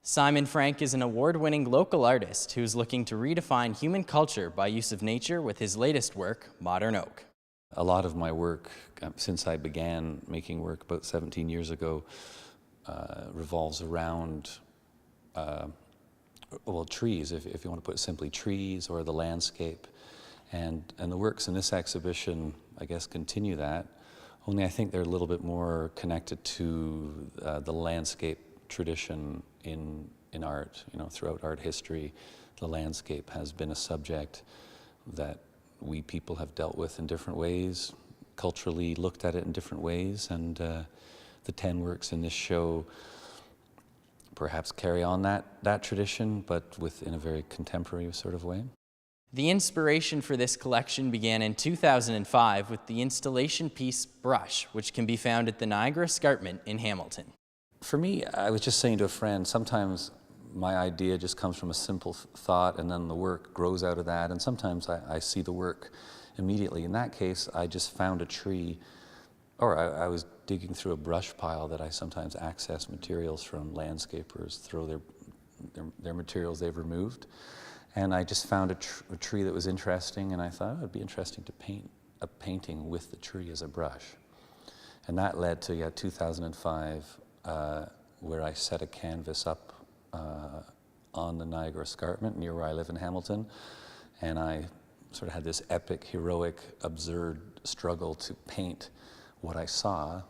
Simon Frank is an award-winning local artist who is looking to redefine human culture by use of nature with his latest work, Modern Oak. A lot of my work, since I began making work about 17 years ago, revolves around, trees, if you want to put it simply, trees or the landscape. And the works in this exhibition, I guess, continue that, only I think they're a little bit more connected to the landscape tradition in art. You know, throughout art history, the landscape has been a subject that we people have dealt with in different ways, culturally looked at it in different ways, and the 10 works in this show perhaps carry on that tradition, but in a very contemporary sort of way. The inspiration for this collection began in 2005 with the installation piece Brush, which can be found at the Niagara Escarpment in Hamilton. For me, I was just saying to a friend, sometimes my idea just comes from a simple thought and then the work grows out of that, and sometimes I see the work immediately. In that case, I just found a tree, or I was digging through a brush pile that I sometimes access materials from. Landscapers throw their materials they've removed. And I just found a tree that was interesting, and I thought, oh, it'd be interesting to paint a painting with the tree as a brush. And that led to 2005, where I set a canvas up on the Niagara Escarpment near where I live in Hamilton, and I sort of had this epic, heroic, absurd struggle to paint what I saw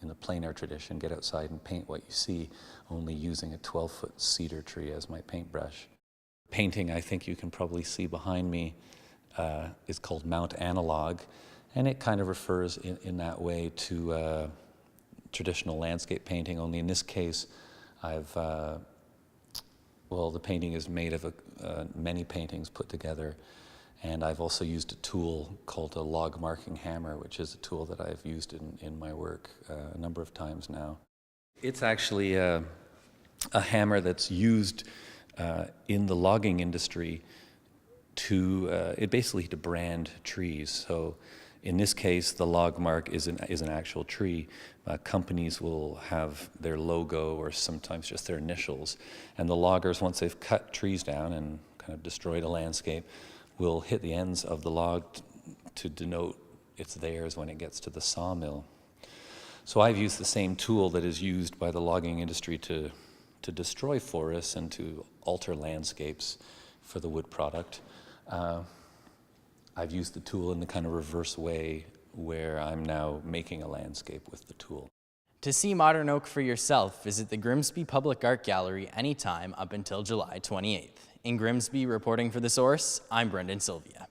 in the plein air tradition, get outside and paint what you see, only using a 12-foot cedar tree as my paintbrush. Painting, I think you can probably see behind me, is called Mount Analog, and it kind of refers in that way to traditional landscape painting, only in this case the painting is made of many paintings put together, and I've also used a tool called a log marking hammer, which is a tool that I've used in my work a number of times now. It's actually a hammer that's used in the logging industry to brand trees. So in this case, the log mark is an actual tree. Companies will have their logo or sometimes just their initials, and the loggers, once they've cut trees down and kind of destroyed a landscape, will hit the ends of the log to denote it's theirs when it gets to the sawmill. So I've used the same tool that is used by the logging industry to destroy forests and to alter landscapes for the wood product. I've used the tool in the kind of reverse way where I'm now making a landscape with the tool. To see Modern Oak for yourself, visit the Grimsby Public Art Gallery anytime up until July 28th. In Grimsby, reporting for The Source, I'm Brendan Sylvia.